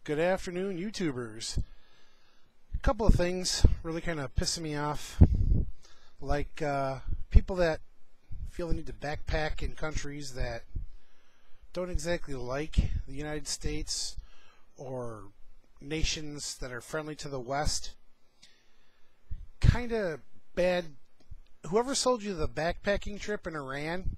Good afternoon, YouTubers. A couple of things really kind of pissing me off, like people that feel the need to backpack in countries that don't exactly like the United States or nations that are friendly to the West. Kind of bad. Whoever sold you the backpacking trip in Iran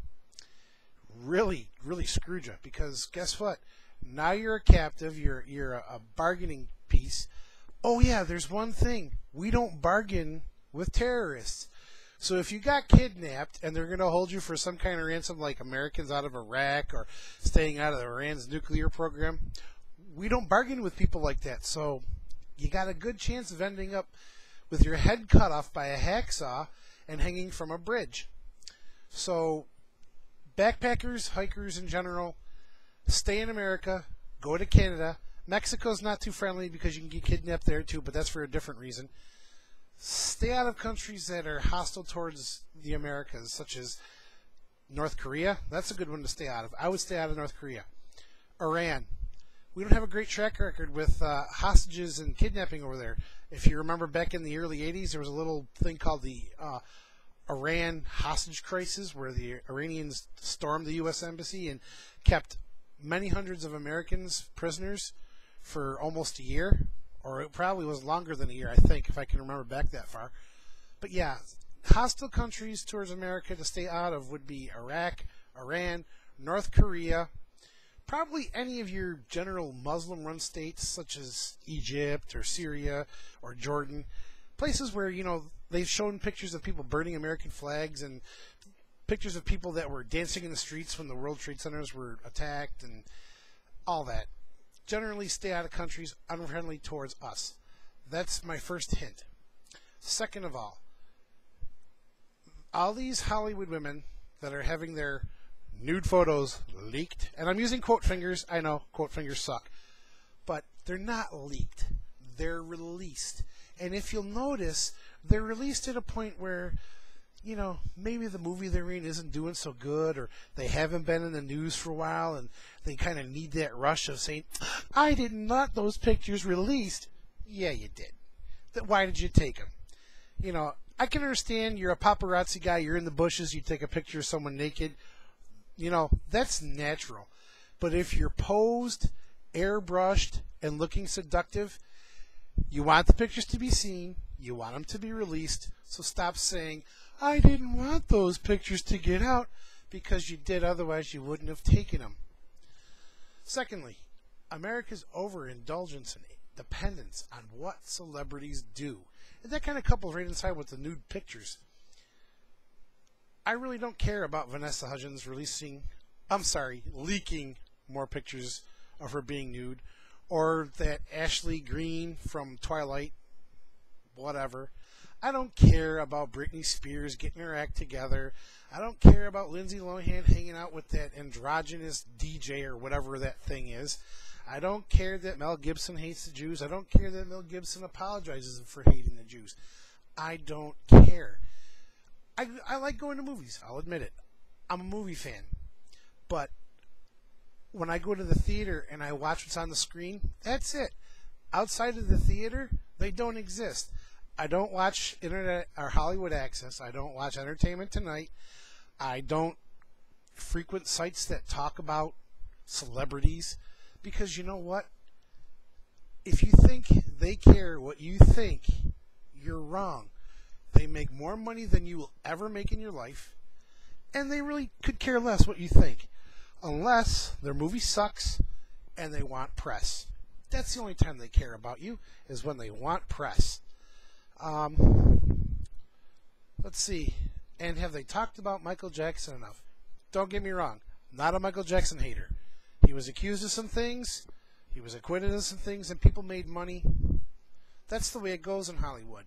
really screwed you, because guess what? Now you're a captive. You're a bargaining piece. Oh yeah, there's one thing: we don't bargain with terrorists. So if you got kidnapped and they're going to hold you for some kind of ransom, like Americans out of Iraq or staying out of Iran's nuclear program, we don't bargain with people like that. So you got a good chance of ending up with your head cut off by a hacksaw and hanging from a bridge. So backpackers, hikers in general, stay in America, go to Canada. Mexico's not too friendly because you can get kidnapped there too, but that's for a different reason. Stay out of countries that are hostile towards the Americas, such as North Korea. That's a good one to stay out of. I would stay out of North Korea. Iran. We don't have a great track record with hostages and kidnapping over there. If you remember back in the early 80s, there was a little thing called the Iran hostage crisis, where the Iranians stormed the U.S. Embassy and kept many hundreds of Americans prisoners for almost a year. Or it probably was longer than a year, I think, if I can remember back that far. But yeah, hostile countries towards America to stay out of would be Iraq, Iran, North Korea, probably any of your general Muslim-run states such as Egypt or Syria or Jordan. Places where, they've shown pictures of people burning American flags and pictures of people that were dancing in the streets when the World Trade Centers were attacked and all that. Generally stay out of countries unfriendly towards us. That's my first hint. Second of all these Hollywood women that are having their nude photos leaked, and I'm using quote fingers, I know, quote fingers suck, but they're not leaked. They're released. And if you'll notice, they're released at a point where, maybe the movie they're in isn't doing so good, or they haven't been in the news for a while, and they kind of need that rush of saying, I didn't want those pictures released. Yeah, you did. Why did you take them? I can understand you're a paparazzi guy, you're in the bushes, you take a picture of someone naked. That's natural. But if you're posed, airbrushed, and looking seductive, you want the pictures to be seen, you want them to be released, so stop saying, I didn't want those pictures to get out, because you did, otherwise you wouldn't have taken them. Secondly, America's overindulgence and dependence on what celebrities do. And that kind of couples right inside with the nude pictures. I really don't care about Vanessa Hudgens leaking more pictures of her being nude, or that Ashley Greene from Twilight, whatever. I don't care about Britney Spears getting her act together. I don't care about Lindsay Lohan hanging out with that androgynous DJ or whatever that thing is. I don't care that Mel Gibson hates the Jews. I don't care that Mel Gibson apologizes for hating the Jews. I don't care. I like going to movies. I'll admit it. I'm a movie fan. But when I go to the theater and I watch what's on the screen, that's it. Outside of the theater, they don't exist. I don't watch Internet or Hollywood Access. I don't watch Entertainment Tonight. I don't frequent sites that talk about celebrities, because you know what? If you think they care what you think, you're wrong. They make more money than you will ever make in your life, and they really could care less what you think, unless their movie sucks and they want press. That's the only time they care about you, is when they want press. Let's see. And have they talked about Michael Jackson enough? Don't get me wrong. Not a Michael Jackson hater. He was accused of some things. He was acquitted of some things, and people made money. That's the way it goes in Hollywood.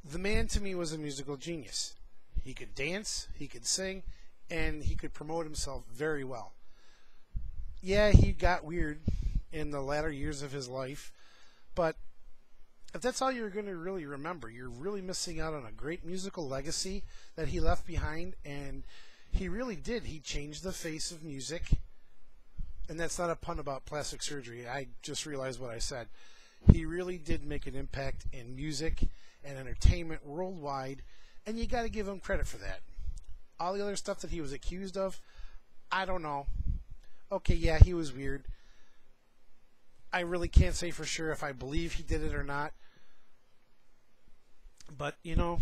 The man, to me, was a musical genius. He could dance, he could sing, and he could promote himself very well. Yeah, he got weird in the latter years of his life, but if that's all you're going to really remember, you're really missing out on a great musical legacy that he left behind. And he really did. He changed the face of music and that's not a pun about plastic surgery. I just realized what I said. He really did make an impact in music and entertainment worldwide, and you got to give him credit for that. All the other stuff that he was accused of, I don't know. Okay, yeah, he was weird. I really can't say for sure if I believe he did it or not. But, you know,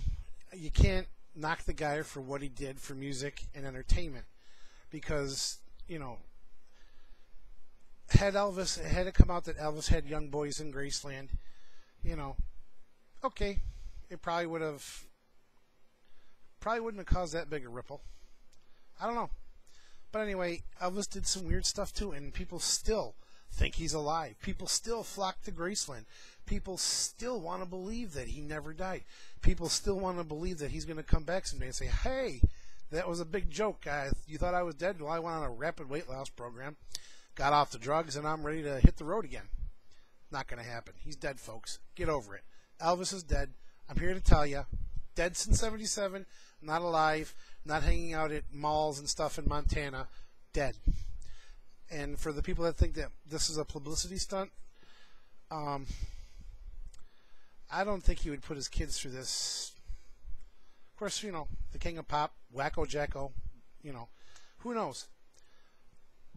you can't knock the guy for what he did for music and entertainment. Because, you know, had it come out that Elvis had young boys in Graceland, you know, okay, it probably wouldn't have caused that big a ripple. I don't know. But anyway, Elvis did some weird stuff too, and people still think he's alive. People still flock to Graceland. People still want to believe that he never died. People still want to believe that he's going to come back someday and say, hey, that was a big joke. You thought I was dead? Well, I went on a rapid weight loss program, got off the drugs, and I'm ready to hit the road again. Not going to happen. He's dead, folks. Get over it. Elvis is dead. I'm here to tell you. Dead since 77, not alive, not hanging out at malls and stuff in Montana. Dead. And for the people that think that this is a publicity stunt, I don't think he would put his kids through this. Of course, you know, the king of pop, Wacko Jacko, you know, who knows?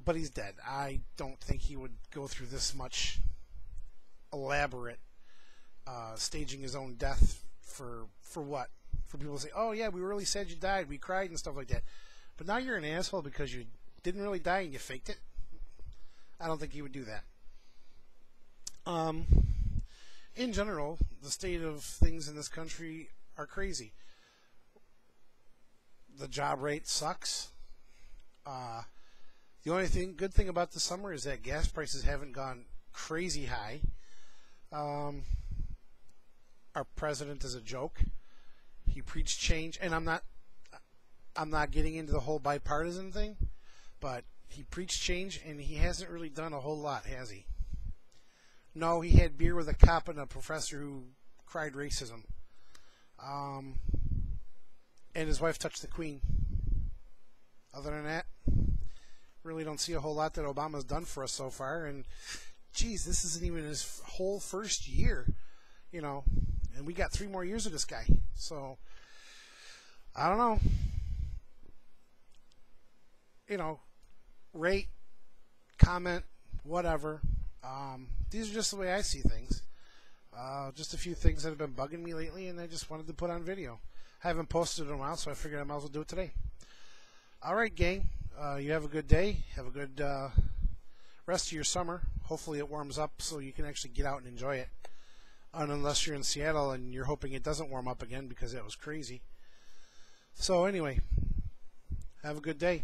But he's dead. I don't think he would go through this much elaborate staging his own death for what? For people to say, oh yeah, we really said you died, we cried and stuff like that. But now you're an asshole because you didn't really die and you faked it. I don't think he would do that. In general, the state of things in this country are crazy. The job rate sucks. The only good thing about the summer is that gas prices haven't gone crazy high. Our president is a joke. He preached change, and I'm not getting into the whole bipartisan thing, but he preached change, and he hasn't really done a whole lot, has he? No, he had beer with a cop and a professor who cried racism. And his wife touched the Queen. Other than that, really don't see a whole lot that Obama's done for us so far. And, geez, this isn't even his whole first year, you know. And we got 3 more years of this guy. So, I don't know. You know, rate, comment, whatever. These are just the way I see things. Just a few things that have been bugging me lately, and I just wanted to put on video. I haven't posted in a while, so I figured I might as well do it today. All right, gang. You have a good day. Have a good rest of your summer. Hopefully it warms up so you can actually get out and enjoy it. Unless you're in Seattle and you're hoping it doesn't warm up again because it was crazy. So anyway, have a good day.